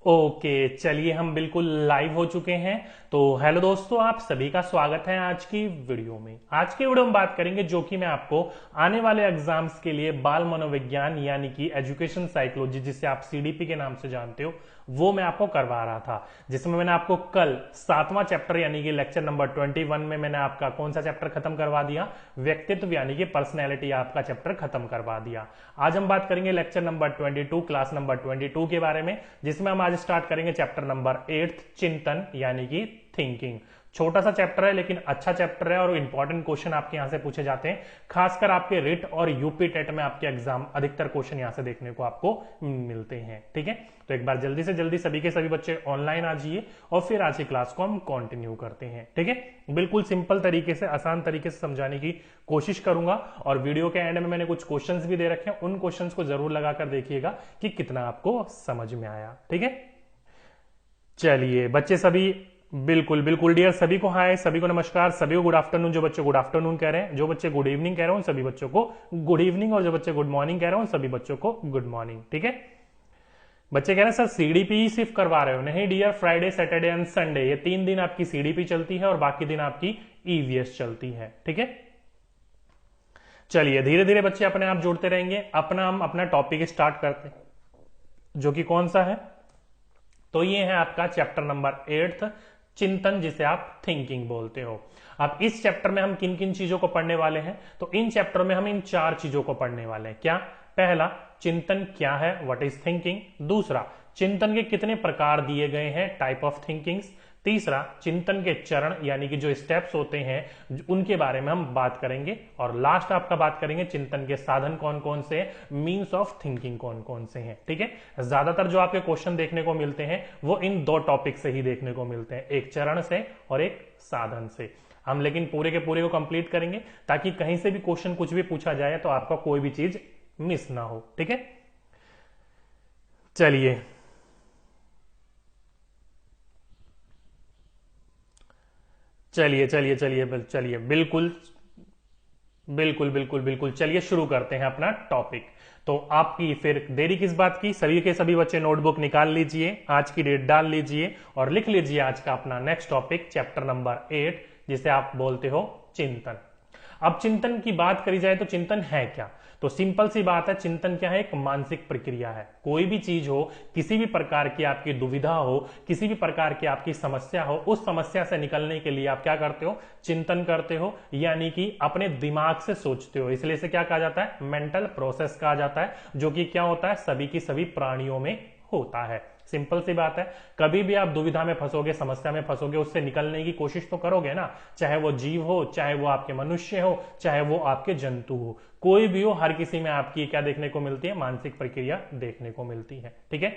Okay, चलिए हम बिल्कुल लाइव हो चुके हैं। तो हेलो दोस्तों, आप सभी का स्वागत है आज की वीडियो में। आज की वीडियो में बात करेंगे जो कि मैं आपको आने वाले एग्जाम्स के लिए बाल मनोविज्ञान यानी कि एजुकेशन साइकोलॉजी, जिसे आप सीडीपी के नाम से जानते हो, वो मैं आपको करवा रहा था। जिसमें मैंने आपको कल 7वां चैप्टर यानी कि लेक्चर नंबर 21 में मैंने आपका कौन सा चैप्टर खत्म करवा दिया? व्यक्तित्व यानी कि पर्सनैलिटी आपका चैप्टर खत्म करवा दिया। आज हम बात करेंगे लेक्चर नंबर 22, क्लास नंबर 22 के बारे में, जिसमें हम आज स्टार्ट करेंगे चैप्टर नंबर 8 चिंतन यानी कि थिंकिंग। छोटा सा चैप्टर है लेकिन अच्छा चैप्टर है और इंपॉर्टेंट क्वेश्चन आपके यहां से पूछे जाते हैं। खासकर आपके रिट और यूपी टेट में आपके एग्जाम अधिकतर क्वेश्चन यहां से देखने को आपको मिलते हैं। ठीक है, तो एक बार जल्दी से जल्दी सभी के सभी बच्चे ऑनलाइन आ जाइए और फिर आज की क्लास को हम कंटिन्यू करते हैं। ठीक है, बिल्कुल सिंपल तरीके से, आसान तरीके से समझाने की कोशिश करूंगा और वीडियो के एंड में मैंने कुछ क्वेश्चंस भी दे रखे हैं, उन क्वेश्चंस को जरूर लगाकर देखिएगा कि कितना आपको समझ में आया। ठीक है, चलिए बच्चे सभी, बिल्कुल बिल्कुल डियर, सभी को हाय, सभी को नमस्कार, सभी को गुड आफ्टरनून। जो बच्चे गुड आफ्टरनून कह रहे हैं, जो बच्चे गुड इवनिंग कह रहे हैं, उन सभी बच्चों को गुड इवनिंग, और जो बच्चे गुड मॉर्निंग कह रहे हैं उन सभी बच्चों को गुड मॉर्निंग। ठीक है, बच्चे कह रहे हैं सर सीडीपी ही सिर्फ करवा रहे हो? नहीं dear, Friday Saturday and Sunday ये 3 दिन आपकी सीडीपी चलती है और बाकी दिन आपकी ईवीएस चलती है। ठीक है, चलिए धीरे धीरे बच्चे अपने आप जुड़ते रहेंगे। हम अपना टॉपिक स्टार्ट करते हैं, जो कि कौन सा है? तो ये है आपका चैप्टर नंबर 8 चिंतन, जिसे आप थिंकिंग बोलते हो। अब इस चैप्टर में हम किन किन चीजों को पढ़ने वाले हैं? तो इन चैप्टर में हम इन 4 चीजों को पढ़ने वाले हैं। क्या? पहला, चिंतन क्या है, व्हाट इज थिंकिंग। दूसरा, चिंतन के कितने प्रकार दिए गए हैं, टाइप ऑफ थिंकिंग्स। तीसरा, चिंतन के चरण यानी कि जो स्टेप्स होते हैं उनके बारे में हम बात करेंगे। और लास्ट आपका बात करेंगे चिंतन के साधन कौन कौन से हैं, मीन्स ऑफ थिंकिंग कौन कौन से हैं। ठीक है, ज्यादातर जो आपके क्वेश्चन देखने को मिलते हैं वो इन 2 टॉपिक से ही देखने को मिलते हैं, एक चरण से और एक साधन से। हम लेकिन पूरे के पूरे को कंप्लीट करेंगे ताकि कहीं से भी क्वेश्चन कुछ भी पूछा जाए तो आपका कोई भी चीज मिस ना हो। ठीक है, चलिए चलिए चलिए चलिए चलिए बिल्कुल बिल्कुल बिल्कुल बिल्कुल, चलिए शुरू करते हैं अपना टॉपिक। तो आपकी फिर देरी किस बात की? सभी के सभी बच्चे नोटबुक निकाल लीजिए, आज की डेट डाल लीजिए और लिख लीजिए आज का अपना नेक्स्ट टॉपिक चैप्टर नंबर 8, जिसे आप बोलते हो चिंतन। अब चिंतन की बात करी जाए तो चिंतन है क्या? तो सिंपल सी बात है, चिंतन क्या है? एक मानसिक प्रक्रिया है। कोई भी चीज हो, किसी भी प्रकार की आपकी दुविधा हो, किसी भी प्रकार की आपकी समस्या हो, उस समस्या से निकलने के लिए आप क्या करते हो? चिंतन करते हो, यानी कि अपने दिमाग से सोचते हो। इसलिए इसे क्या कहा जाता है? मेंटल प्रोसेस कहा जाता है, जो कि क्या होता है? सभी की सभी प्राणियों में होता है। सिंपल सी बात है, कभी भी आप दुविधा में फंसोगे, समस्या में फंसोगे, उससे निकलने की कोशिश तो करोगे ना। चाहे वो जीव हो, चाहे वो आपके मनुष्य हो, चाहे वो आपके जंतु हो, कोई भी हो, हर किसी में आपकी क्या देखने को मिलती है? मानसिक प्रक्रिया देखने को मिलती है। ठीक है,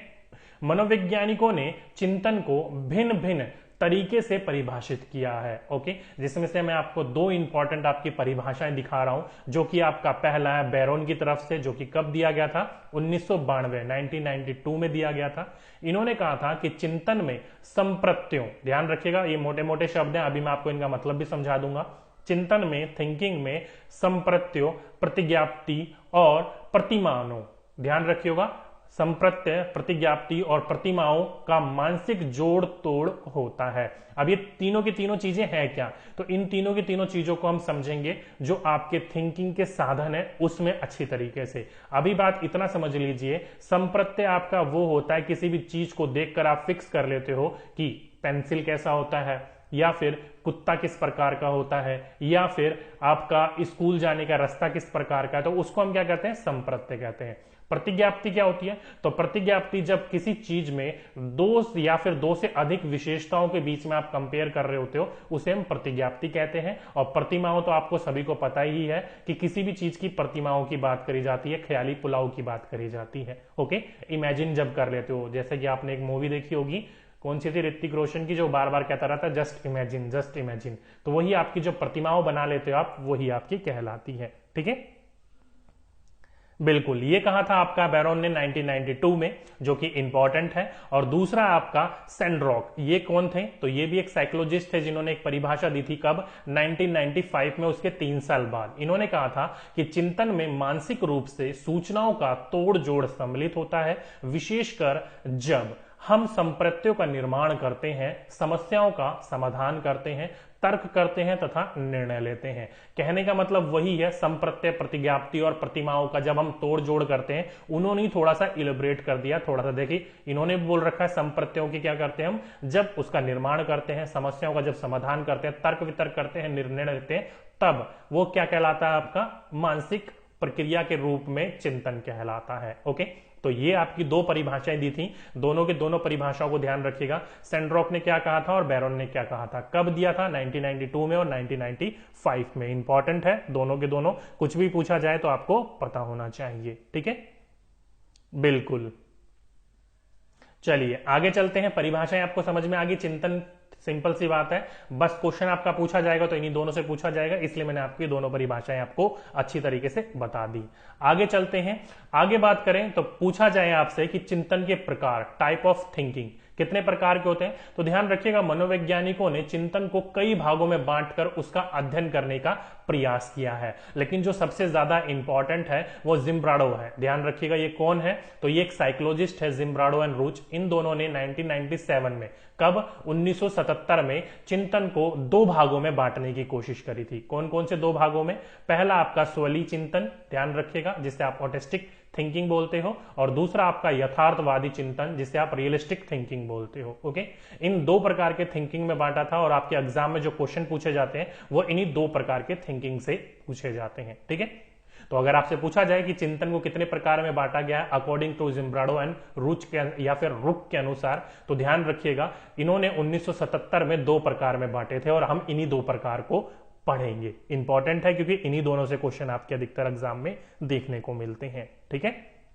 मनोवैज्ञानिकों ने चिंतन को भिन्न भिन्न तरीके से परिभाषित किया है। ओके, जिसमें से मैं आपको 2 इंपॉर्टेंट आपकी परिभाषाएं दिखा रहा हूं, जो कि आपका पहला है बैरोन की तरफ से, जो कि कब दिया गया था? 1992 में दिया गया था। इन्होंने कहा था कि चिंतन में संप्रत्यों, ध्यान रखिएगा ये मोटे मोटे शब्द हैं, अभी मैं आपको इनका मतलब भी समझा दूंगा। चिंतन में, थिंकिंग में संप्रत्यों, प्रतिज्ञाप्ति और प्रतिमानों, ध्यान रखिएगा, संप्रत्यय, प्रतिज्ञाप्ति और प्रतिमाओं का मानसिक जोड़ तोड़ होता है। अब ये तीनों की तीनों चीजें हैं क्या? तो इन तीनों की तीनों चीजों को हम समझेंगे जो आपके थिंकिंग के साधन है उसमें अच्छी तरीके से। अभी बात इतना समझ लीजिए, संप्रत्यय आपका वो होता है, किसी भी चीज को देखकर आप फिक्स कर लेते हो कि पेंसिल कैसा होता है, या फिर कुत्ता किस प्रकार का होता है, या फिर आपका स्कूल जाने का रास्ता किस प्रकार का है, तो उसको हम क्या कहते हैं? संप्रत्यय कहते हैं। प्रतिज्ञाप्ति क्या होती है? तो प्रतिज्ञाप्ति जब किसी चीज में 2 या फिर 2 से अधिक विशेषताओं के बीच में आप कंपेयर कर रहे होते हो, उसे हम प्रतिज्ञाप्ति कहते हैं। और प्रतिमाओं तो आपको सभी को पता ही है कि किसी भी चीज की प्रतिमाओं की बात करी जाती है, ख्याली पुलाव की बात करी जाती है। ओके, इमेजिन जब कर लेते हो, जैसे कि आपने एक मूवी देखी होगी, कौन सी थी? ऋतिक रोशन की, जो बार बार कहता रहता है जस्ट इमेजिन जस्ट इमेजिन। तो वही आपकी जो प्रतिमाओं बना लेते हो आप, वही आपकी कहलाती है। ठीक है, बिल्कुल, ये कहा था आपका बैरोन ने 1992 में, जो कि इंपॉर्टेंट है। और दूसरा आपका सैंड्रॉक, ये कौन थे? तो ये भी एक साइकोलॉजिस्ट थे जिन्होंने एक परिभाषा दी थी, कब? 1995 में, उसके 3 साल बाद। इन्होंने कहा था कि चिंतन में मानसिक रूप से सूचनाओं का तोड़ जोड़ सम्मिलित होता है, विशेषकर जब हम संप्रत्यों का निर्माण करते हैं, समस्याओं का समाधान करते हैं, तर्क करते हैं तथा निर्णय लेते हैं। कहने का मतलब वही है, संप्रत्यय, प्रतिज्ञाप्ति और प्रतिमाओं का जब हम तोड़ जोड़ करते हैं, उन्होंने ही थोड़ा सा इलेबरेट कर दिया, थोड़ा सा देखिए इन्होंने बोल रखा है संप्रत्ययों की क्या करते हैं हम, जब उसका निर्माण करते हैं, समस्याओं का जब समाधान करते हैं, तर्क वितर्क करते हैं, निर्णय लेते हैं, तब वो क्या कहलाता है आपका मानसिक प्रक्रिया के रूप में चिंतन कहलाता है। ओके, तो ये आपकी दो परिभाषाएं दी थी, दोनों के दोनों परिभाषाओं को ध्यान रखिएगा। सेंड्रॉक ने क्या कहा था और बैरन ने क्या कहा था, कब दिया था, 1992 में और 1995 में। इंपॉर्टेंट है दोनों के दोनों, कुछ भी पूछा जाए तो आपको पता होना चाहिए। ठीक है, बिल्कुल। चलिए आगे चलते हैं, परिभाषाएं आपको समझ में आ गई। चिंतन सिंपल सी बात है, बस क्वेश्चन आपका पूछा जाएगा तो इन्हीं दोनों से पूछा जाएगा, इसलिए मैंने आपकी दोनों परिभाषाएं आपको अच्छी तरीके से बता दी। आगे चलते हैं, आगे बात करें तो पूछा जाए आपसे कि चिंतन के प्रकार, टाइप ऑफ थिंकिंग कितने प्रकार के होते हैं, तो ध्यान रखिएगा मनोवैज्ञानिकों ने चिंतन को कई भागों में बांटकर उसका अध्ययन करने का प्रयास किया है, लेकिन जो सबसे ज्यादा इंपॉर्टेंट है वो जिम्ब्राडो है। ध्यान रखिएगा ये कौन है, तो ये एक साइकोलॉजिस्ट है, जिम्ब्राडो एंड रूच। इन दोनों ने 1997 में, कब, 1977 में चिंतन को दो भागों में बांटने की कोशिश करी थी। कौन कौन से दो भागों में, पहला आपका स्वली चिंतन, ध्यान रखिएगा, जिसे आप ऑटिस्टिक थिंकिंग बोलते हो, और दूसरा आपका यथार्थवादी चिंतन, जिसे आप रियलिस्टिक थिंकिंग बोलते हो। ओके, इन दो प्रकार के थिंकिंग में बांटा था, और आपके एग्जाम में जो क्वेश्चन पूछे जाते हैं वो इन्हीं दो प्रकार के थिंकिंग से पूछे जाते हैं। ठीक है, तो अगर आपसे पूछा जाए कि चिंतन को कितने प्रकार में बांटा गया है अकॉर्डिंग टू जिम्ब्राडो एंड रूच के या फिर रुक के अनुसार, तो ध्यान रखिएगा इन्होंने 1977 में दो प्रकार में बांटे थे, और हम इन्हीं दो प्रकार को पढ़ेंगे। इंपॉर्टेंट है क्योंकि इन्हीं दोनों से क्वेश्चन आपके अधिकतर एग्जाम में देखने को मिलते हैं। ठीक है,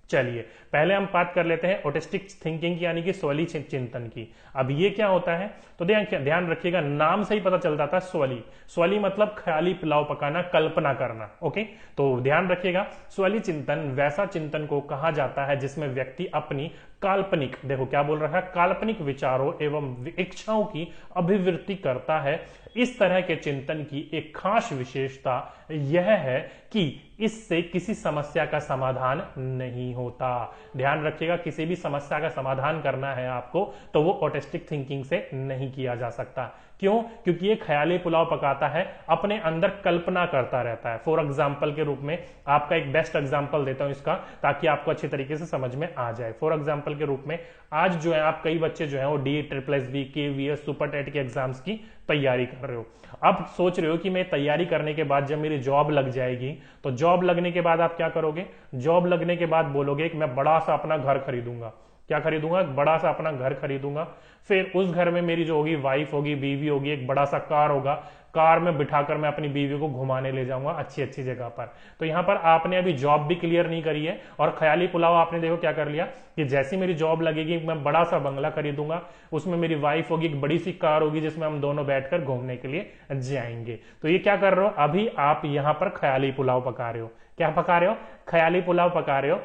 चलिए पहले हम बात कर लेते हैं ऑटिस्टिक थिंकिंग की, यानी कि स्वली चिंतन की। अब ये क्या होता है, तो ध्यान रखिएगा, नाम से ही पता चल जाता है स्वली। स्वली मतलब ख्याली पुलाव पकाना, कल्पना करना। ओके, तो ध्यान रखिएगा स्वली चिंतन वैसा चिंतन को कहा जाता है जिसमें व्यक्ति अपनी काल्पनिक, देखो क्या बोल रहा है, काल्पनिक विचारों एवं इच्छाओं की अभिवृत्ति करता है। इस तरह के चिंतन की एक खास विशेषता यह है कि इससे किसी समस्या का समाधान नहीं होता। ध्यान रखिएगा, किसी भी समस्या का समाधान करना है आपको तो वो ऑटिस्टिक थिंकिंग से नहीं किया जा सकता। क्यों, क्योंकि ये ख्याली पुलाव पकाता है, अपने अंदर कल्पना करता रहता है। फॉर एग्जाम्पल के रूप में आपका एक बेस्ट एग्जाम्पल देता हूं इसका, ताकि आपको अच्छी तरीके से समझ में आ जाए। फॉर एग्जाम्पल के रूप में आज जो है आप कई बच्चे जो है वो DSSS, KVS, सुपर टेट के एग्जाम्स की तैयारी कर रहे हो। अब सोच रहे हो कि मैं तैयारी करने के बाद जब मेरी जॉब लग जाएगी, तो जॉब लगने के बाद आप क्या करोगे, जॉब लगने के बाद बोलोगे कि मैं बड़ा सा अपना घर खरीदूंगा। क्या खरीदूंगा, बड़ा सा अपना घर खरीदूंगा। फिर उस घर में मेरी जो होगी वाइफ होगी, बीवी होगी, एक बड़ा सा कार होगा, कार में बिठाकर मैं अपनी बीवी को घुमाने ले जाऊंगा अच्छी अच्छी जगह पर। तो यहां पर आपने अभी जॉब भी क्लियर नहीं करी है, और ख्याली पुलाव आपने देखो क्या कर लिया कि जैसी मेरी जॉब लगेगी मैं बड़ा सा बंगला खरीदूंगा, उसमें मेरी वाइफ होगी, एक बड़ी सी कार होगी जिसमें हम दोनों बैठकर घूमने के लिए जाएंगे। तो ये क्या कर रहे हो, अभी आप यहां पर ख्याली पुलाव पका रहे हो। क्या पका रहे हो, ख्याली पुलाव पका रहे हो।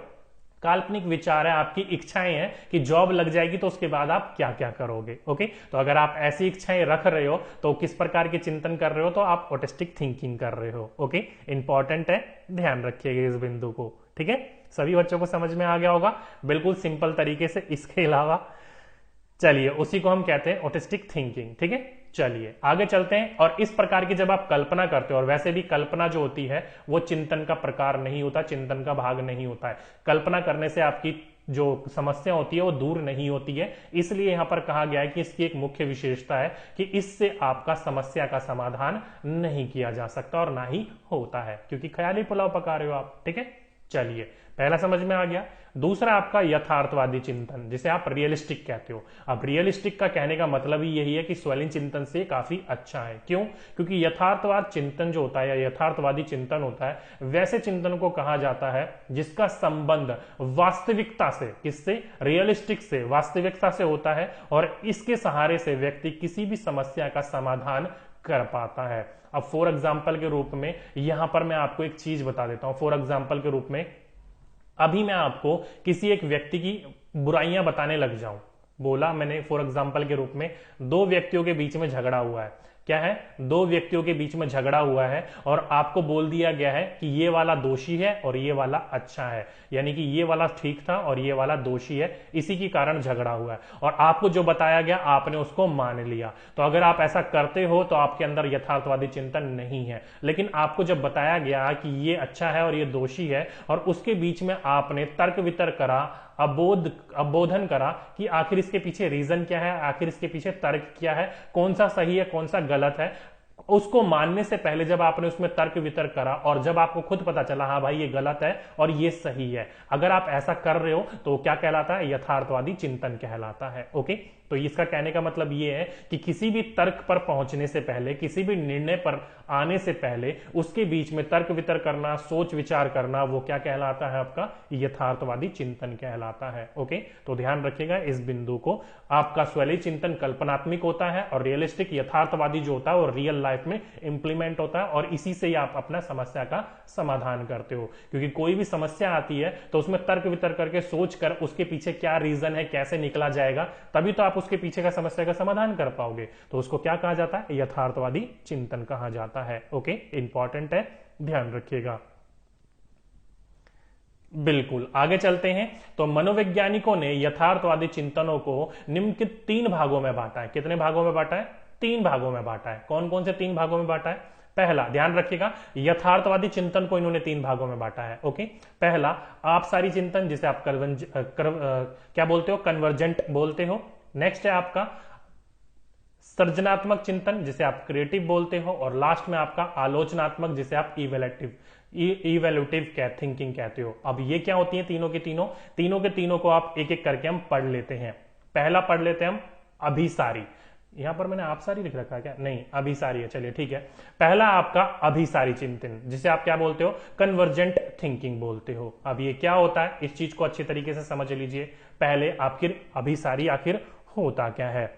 काल्पनिक विचार है, आपकी इच्छाएं हैं कि जॉब लग जाएगी तो उसके बाद आप क्या क्या करोगे। ओके, तो अगर आप ऐसी इच्छाएं रख रहे हो तो किस प्रकार के चिंतन कर रहे हो, तो आप ऑटिस्टिक थिंकिंग कर रहे हो। ओके, इंपॉर्टेंट है, ध्यान रखिएगा इस बिंदु को। ठीक है, सभी बच्चों को समझ में आ गया होगा बिल्कुल सिंपल तरीके से। इसके अलावा चलिए उसी को हम कहते हैं ऑटिस्टिक थिंकिंग। ठीक है, चलिए आगे चलते हैं। और इस प्रकार की जब आप कल्पना करते हो, और वैसे भी कल्पना जो होती है वो चिंतन का प्रकार नहीं होता, चिंतन का भाग नहीं होता है। कल्पना करने से आपकी जो समस्या होती है वो दूर नहीं होती है, इसलिए यहां पर कहा गया है कि इसकी एक मुख्य विशेषता है कि इससे आपका समस्या का समाधान नहीं किया जा सकता और ना ही होता है, क्योंकि ख्याली पुलाव पका रहे हो आप। ठीक है, चलिए पहला समझ में आ गया। दूसरा आपका यथार्थवादी चिंतन, जिसे आप रियलिस्टिक कहते हो। अब रियलिस्टिक का कहने का मतलब ही यही है कि स्वलिन चिंतन से काफी अच्छा है। क्यों, क्योंकि यथार्थवाद चिंतन जो होता है या यथार्थवादी चिंतन होता है, वैसे चिंतन को कहा जाता है जिसका संबंध वास्तविकता से, किससे, रियलिस्टिक से, वास्तविकता से होता है, और इसके सहारे से व्यक्ति किसी भी समस्या का समाधान कर पाता है। अब फॉर एग्जाम्पल के रूप में यहां पर मैं आपको एक चीज बता देता हूं। फॉर एग्जाम्पल के रूप में अभी मैं आपको किसी एक व्यक्ति की बुराइयां बताने लग जाऊं, बोला मैंने फॉर एग्जाम्पल के रूप में दो व्यक्तियों के बीच में झगड़ा हुआ है, क्या है, दो व्यक्तियों के बीच में झगड़ा हुआ है और आपको बोल दिया गया है कि ये वाला दोषी है और ये वाला अच्छा है, यानी कि ये वाला ठीक था और ये वाला दोषी है, इसी के कारण झगड़ा हुआ है और आपको जो बताया गया आपने उसको मान लिया। तो अगर आप ऐसा करते हो तो आपके अंदर यथार्थवादी चिंतन नहीं है। लेकिन आपको जब बताया गया कि ये अच्छा है और ये दोषी है और उसके बीच में आपने तर्क वितर्क करा, अबोधन करा कि आखिर इसके पीछे रीजन क्या है, आखिर इसके पीछे तर्क क्या है, कौन सा सही है कौन सा गलत है, उसको मानने से पहले जब आपने उसमें तर्क वितर्क करा और जब आपको खुद पता चला हाँ भाई ये गलत है और ये सही है, अगर आप ऐसा कर रहे हो तो क्या कहलाता है, यथार्थवादी चिंतन कहलाता है। ओके, तो इसका कहने का मतलब ये है कि किसी भी तर्क पर पहुंचने से पहले, किसी भी निर्णय पर आने से पहले उसके बीच में तर्क वितर्क करना, सोच विचार करना, वो क्या कहलाता है, आपका यथार्थवादी चिंतन कहलाता है। ओके, तो ध्यान रखिएगा इस बिंदु को। आपका स्वैली चिंतन कल्पनात्मक होता है और रियलिस्टिक यथार्थवादी जो होता है वो रियल लाइफ में इंप्लीमेंट होता है और इसी से ही आप अपना समस्या का समाधान करते हो। क्योंकि कोई भी समस्या आती है तो उसमें तर्क वितर्क करके सोच कर उसके पीछे क्या रीजन है, कैसे निकला जाएगा, तभी तो आप उसके पीछे का समस्या का समाधान कर पाओगे। तो उसको क्या कहा जाता है, यथार्थवादी चिंतन कहा जाता है। ओके, इंपॉर्टेंट है, ध्यान रखिएगा। बिल्कुल, आगे चलते हैं। तो मनोवैज्ञानिकों ने यथार्थवादी चिंतनों को निम्नलिखित 3 भागों में बांटा है। कितने भागों में बांटा है, 3 भागों में बांटा है। कौन कौन से 3 भागों में बांटा है, पहला ध्यान रखिएगा, यथार्थवादी चिंतन को इन्होंने 3 भागों में बांटा है। ओके, पहला आपसारी चिंतन जिसे आप क्या बोलते हो, कन्वर्जेंट बोलते हो। नेक्स्ट है आपका सृजनात्मक चिंतन जिसे आप क्रिएटिव बोलते हो और लास्ट में आपका आलोचनात्मक जिसे आप इवेल्यूटिव थिंकिंग कहते हो। अब ये क्या होती है, तीनों के तीनों को आप एक एक करके हम पढ़ लेते हैं। पहला पढ़ लेते हैं हम अभिसारी। यहां पर मैंने आप सारी लिख रखा है क्या, नहीं अभिसारी है, चलिए ठीक है। पहला आपका अभिसारी चिंतन जिसे आप क्या बोलते हो, कन्वर्जेंट थिंकिंग बोलते हो। अब ये क्या होता है, इस चीज को अच्छी तरीके से समझ लीजिए। पहले आखिर अभिसारी आखिर होता क्या है।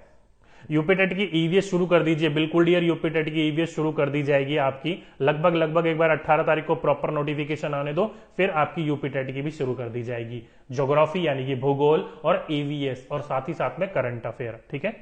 यूपीटेट की ईवीएस शुरू कर दीजिए, बिल्कुल डियर, यूपीटेट की ईवीएस शुरू कर दी जाएगी आपकी लगभग एक बार 18 तारीख को प्रॉपर नोटिफिकेशन आने दो, फिर आपकी यूपीटेट की भी शुरू कर दी जाएगी। ज्योग्राफी यानी कि भूगोल और ईवीएस और साथ ही साथ में करंट अफेयर, ठीक है।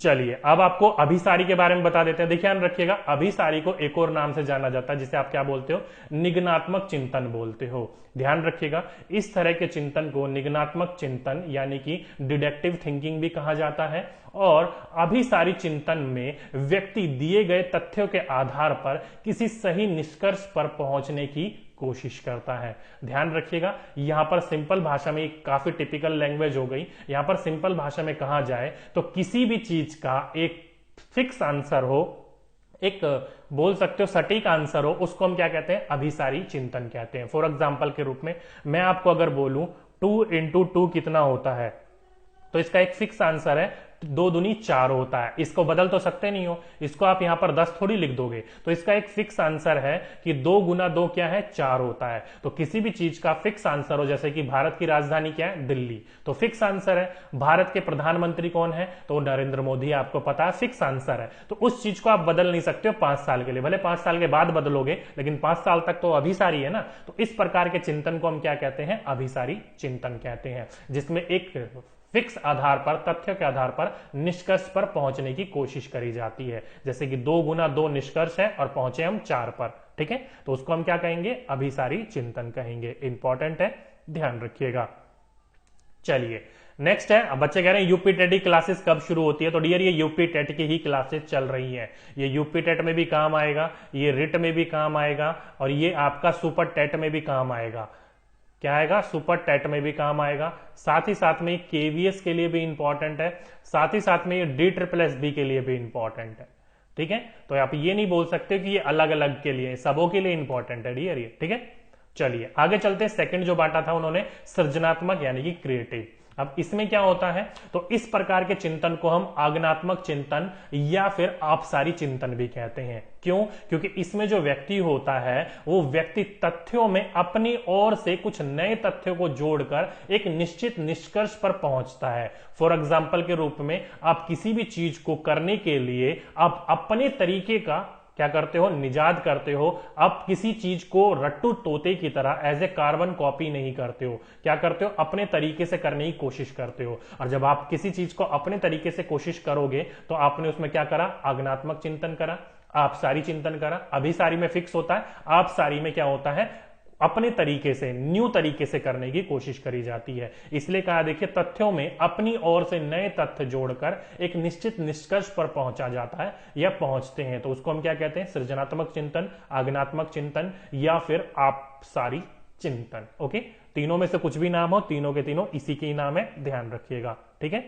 चलिए अब आपको अभिसारी के बारे में बता देते हैं। देखिए ध्यान रखिएगा, अभिसारी को एक और नाम से जाना जाता है जिसे आप क्या बोलते हो, निगनात्मक चिंतन बोलते हो। ध्यान रखिएगा, इस तरह के चिंतन को निगनात्मक चिंतन यानी कि डिडक्टिव थिंकिंग भी कहा जाता है। और अभिसारी चिंतन में व्यक्ति दिए गए तथ्यों के आधार पर किसी सही निष्कर्ष पर पहुंचने की कोशिश करता है। ध्यान रखिएगा, यहां पर सिंपल भाषा में काफी टिपिकल लैंग्वेज हो गई। यहां पर सिंपल भाषा में कहा जाए तो किसी भी चीज का एक फिक्स आंसर हो, एक बोल सकते हो सटीक आंसर हो, उसको हम क्या कहते हैं, अभिसारी चिंतन कहते हैं। फॉर एग्जाम्पल के रूप में मैं आपको अगर बोलूं 2 × 2 कितना होता है, तो इसका एक फिक्स आंसर है 2 दूनी 4 होता है। इसको बदल तो सकते नहीं हो, इसको आप यहां पर 10 थोड़ी लिख दोगे। तो इसका एक फिक्स आंसर है कि 2 × 2 क्या है, 4 होता है। तो किसी भी चीज का फिक्स आंसर हो, जैसे कि भारत की राजधानी क्या है, दिल्ली, तो फिक्स आंसर है। भारत के प्रधानमंत्री कौन है, तो नरेंद्र मोदी, आपको पता है, फिक्स आंसर है। तो उस चीज को आप बदल नहीं सकते हो 5 साल के लिए, भले 5 साल के बाद बदलोगे लेकिन 5 साल तक तो अभिसारी है ना। तो इस प्रकार के चिंतन को हम क्या कहते हैं, अभिसारी चिंतन कहते हैं, जिसमें एक फिक्स आधार पर, तथ्य के आधार पर निष्कर्ष पर पहुंचने की कोशिश करी जाती है। जैसे कि 2 × 2 निष्कर्ष है और पहुंचे हम 4 पर, ठीक है। तो उसको हम क्या कहेंगे, अभिसारी चिंतन कहेंगे। इंपॉर्टेंट है, ध्यान रखिएगा। चलिए नेक्स्ट है, अब बच्चे कह रहे हैं यूपी टेट की क्लासेस कब शुरू होती है। तो डियर ये यूपी टेट की ही क्लासेस चल रही है। ये यूपी टेट में भी काम आएगा, ये रिट में भी काम आएगा और ये आपका सुपर टेट में भी काम आएगा। क्या आएगा, सुपर टेट में भी काम आएगा। साथ ही साथ में केवीएस के लिए भी इंपॉर्टेंट है, साथ ही साथ में ये DSSB के लिए भी इंपॉर्टेंट है, ठीक है। तो आप ये नहीं बोल सकते कि ये अलग अलग के लिए, सबों के लिए इंपॉर्टेंट है डियर ये, ठीक है। चलिए आगे चलते हैं। सेकंड जो बांटा था उन्होंने सृजनात्मक यानी कि क्रिएटिव। अब इसमें क्या होता है, तो इस प्रकार के चिंतन को हम आगनात्मक चिंतन या फिर आपसारी चिंतन भी कहते हैं। क्यों, क्योंकि इसमें जो व्यक्ति होता है वो व्यक्ति तथ्यों में अपनी ओर से कुछ नए तथ्यों को जोड़कर एक निश्चित निष्कर्ष पर पहुंचता है। फॉर एग्जाम्पल के रूप में आप किसी भी चीज को करने के लिए आप अपने तरीके का क्या करते हो, निजात करते हो। अब किसी चीज को रट्टू तोते की तरह एज ए कार्बन कॉपी नहीं करते हो, क्या करते हो, अपने तरीके से करने की कोशिश करते हो। और जब आप किसी चीज को अपने तरीके से कोशिश करोगे तो आपने उसमें क्या करा, आगनात्मक चिंतन करा, आप सारी चिंतन करा। अभिसारी में फिक्स होता है, आप सारी में क्या होता है, अपने तरीके से, न्यू तरीके से करने की कोशिश करी जाती है। इसलिए कहा, देखिए तथ्यों में अपनी ओर से नए तथ्य जोड़कर एक निश्चित निष्कर्ष पर पहुंचा जाता है या पहुंचते हैं, तो उसको हम क्या कहते हैं, सृजनात्मक चिंतन, आगनात्मक चिंतन या फिर आप सारी चिंतन। ओके, तीनों में से कुछ भी नाम हो, तीनों के तीनों इसी के ही नाम है, ध्यान रखिएगा। ठीक है,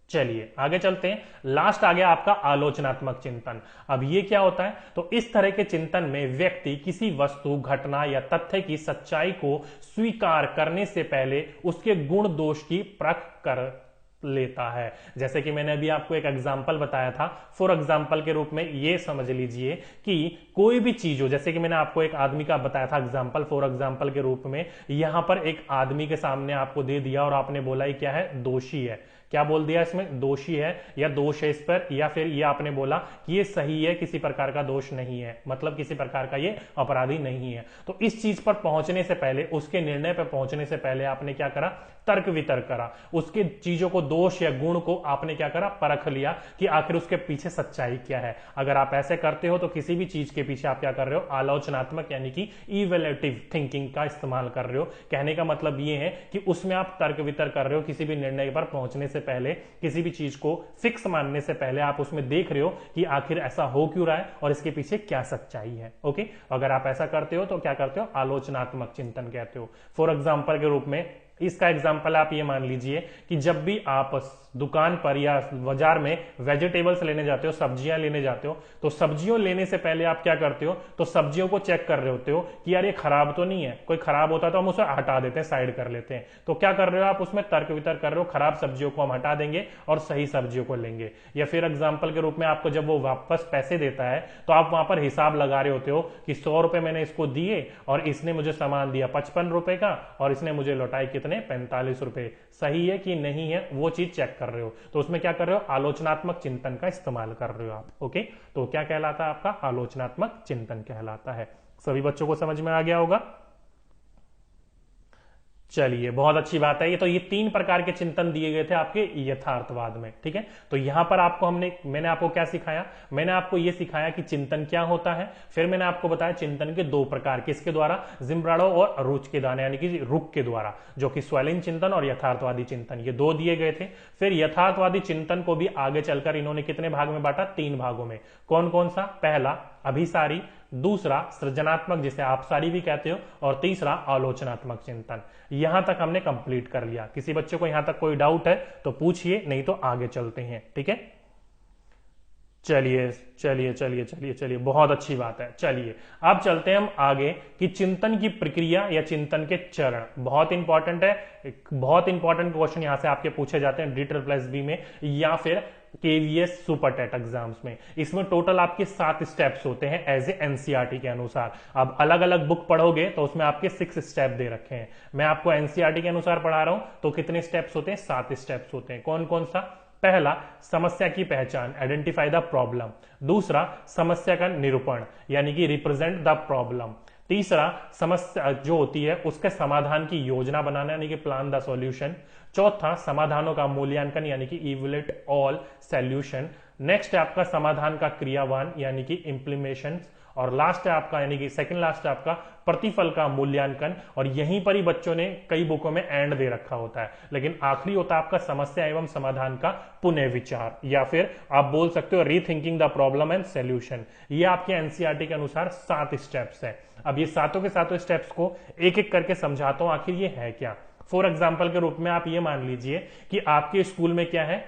चलिए आगे चलते हैं। लास्ट आ गया आपका आलोचनात्मक चिंतन। अब ये क्या होता है, तो इस तरह के चिंतन में व्यक्ति किसी वस्तु, घटना या तथ्य की सच्चाई को स्वीकार करने से पहले उसके गुण दोष की परख कर लेता है। जैसे कि मैंने अभी आपको एक एग्जाम्पल बताया था, फॉर एग्जाम्पल के रूप में ये समझ लीजिए कि कोई भी चीज हो, जैसे कि मैंने आपको एक आदमी का बताया था एग्जाम्पल, फॉर एग्जाम्पल के रूप में यहां पर एक आदमी के सामने आपको दे दिया और आपने बोला ये क्या है, दोषी है। क्या बोल दिया इसमें, दोषी है या दोष है इस पर, या फिर ये आपने बोला कि ये सही है, किसी प्रकार का दोष नहीं है, मतलब किसी प्रकार का ये अपराधी नहीं है। तो इस चीज पर पहुंचने से पहले, उसके निर्णय पर पहुंचने से पहले आपने क्या करा, तर्क वितर्क करा, उसके चीजों को, दोष या गुण को आपने क्या करा, परख लिया कि आखिर उसके पीछे सच्चाई क्या है। अगर आप ऐसे करते हो तो किसी भी चीज के पीछे आप क्या कर रहे हो, आलोचनात्मक यानी कि इवैल्यूएटिव थिंकिंग का इस्तेमाल कर रहे हो। कहने का मतलब ये है कि उसमें आप तर्क वितर्क कर रहे हो, किसी भी निर्णय पर पहुंचने से पहले, किसी भी चीज को फिक्स मानने से पहले आप उसमें देख रहे हो कि आखिर ऐसा हो क्यों रहा है और इसके पीछे क्या सच्चाई है। ओके, अगर आप ऐसा करते हो तो क्या करते हो, आलोचनात्मक चिंतन कहते हो। फॉर एग्जाम्पल के रूप में इसका एग्जाम्पल आप ये मान लीजिए कि जब भी आप दुकान पर या बाजार में वेजिटेबल्स लेने जाते हो, सब्जियां लेने जाते हो, तो सब्जियों लेने से पहले आप क्या करते हो, तो सब्जियों को चेक कर रहे होते हो कि यार ये खराब तो नहीं है, कोई खराब होता तो हम उसे हटा देते हैं, साइड कर लेते हैं। तो क्या कर रहे हो आप, उसमें तर्क वितर्क कर रहे हो, खराब सब्जियों को हम हटा देंगे और सही सब्जियों को लेंगे। या फिर एग्जाम्पल के रूप में आपको जब वो वापस पैसे देता है तो आप वहां पर हिसाब लगा रहे होते हो कि 100 रुपए मैंने इसको दिए और इसने मुझे सामान दिया 55 रुपए का और इसने मुझे लौटाए कितने, 45 रुपए। सही है कि नहीं है वो चीज चेक कर रहे हो, तो उसमें क्या कर रहे हो, आलोचनात्मक चिंतन का इस्तेमाल कर रहे हो आप। ओके, तो क्या कहलाता है आपका, आलोचनात्मक चिंतन कहलाता है। सभी बच्चों को समझ में आ गया होगा। चलिए बहुत अच्छी बात है। ये 3 प्रकार के चिंतन दिए गए थे आपके यथार्थवाद में। ठीक है, तो यहां पर आपको मैंने आपको क्या सिखाया, मैंने आपको यह सिखाया कि चिंतन क्या होता है। फिर मैंने आपको बताया चिंतन के 2 प्रकार, किसके द्वारा, जिम्ब्राडो और रुच के दाने यानी कि रुक के द्वारा, जो कि स्वेलिन चिंतन और यथार्थवादी चिंतन, ये 2 दिए गए थे। फिर यथार्थवादी चिंतन को भी आगे चलकर इन्होंने कितने भाग में बांटा, 3 भागों में। कौन कौन सा, पहला अभिसारी, दूसरा सृजनात्मक जिसे आप सारी भी कहते हो, और तीसरा आलोचनात्मक चिंतन। यहां तक हमने कंप्लीट कर लिया। किसी बच्चे को यहां तक कोई डाउट है तो पूछिए, नहीं तो आगे चलते हैं। ठीक है, चलिए चलिए चलिए चलिए चलिए, बहुत अच्छी बात है। चलिए अब चलते हैं हम आगे कि चिंतन की प्रक्रिया या चिंतन के चरण। बहुत इंपॉर्टेंट है, बहुत इंपॉर्टेंट क्वेश्चन यहां से आपके पूछे जाते हैं DEET+B में या फिर KVS सुपर टेट एग्जाम्स में। इसमें टोटल आपके 7 स्टेप्स होते हैं एज ए NCERT के अनुसार। अब अलग अलग बुक पढ़ोगे तो उसमें आपके 6 स्टेप दे रखे हैं। मैं आपको NCERT के अनुसार पढ़ा रहा हूं तो कितने स्टेप्स होते हैं, 7 स्टेप्स होते हैं। कौन कौन सा, पहला समस्या की पहचान, आइडेंटिफाई द प्रॉब्लम। दूसरा समस्या का निरूपण यानी कि रिप्रेजेंट द प्रॉब्लम। तीसरा समस्या जो होती है उसके समाधान की योजना बनाना यानी कि प्लान द सॉल्यूशन। चौथा समाधानों का मूल्यांकन यानी कि इवैल्यूएट ऑल सॉल्यूशन। नेक्स्ट है आपका समाधान का क्रियावान यानी कि इम्प्लीमेशन। और लास्ट है आपका यानी कि सेकंड लास्ट है आपका प्रतिफल का मूल्यांकन। और यहीं पर ही बच्चों ने कई बुकों में एंड दे रखा होता है, लेकिन आखिरी होता है आपका समस्या एवं समाधान का पुनः विचार, या फिर आप बोल सकते हो rethinking the problem and solution. ये आपके एनसीईआरटी के अनुसार 7 स्टेप्स है। अब ये सातों के सातों स्टेप्स को एक एक करके समझाता हूं आखिर ये है क्या। फॉर एग्जाम्पल के रूप में आप ये मान लीजिए कि आपके स्कूल में क्या है,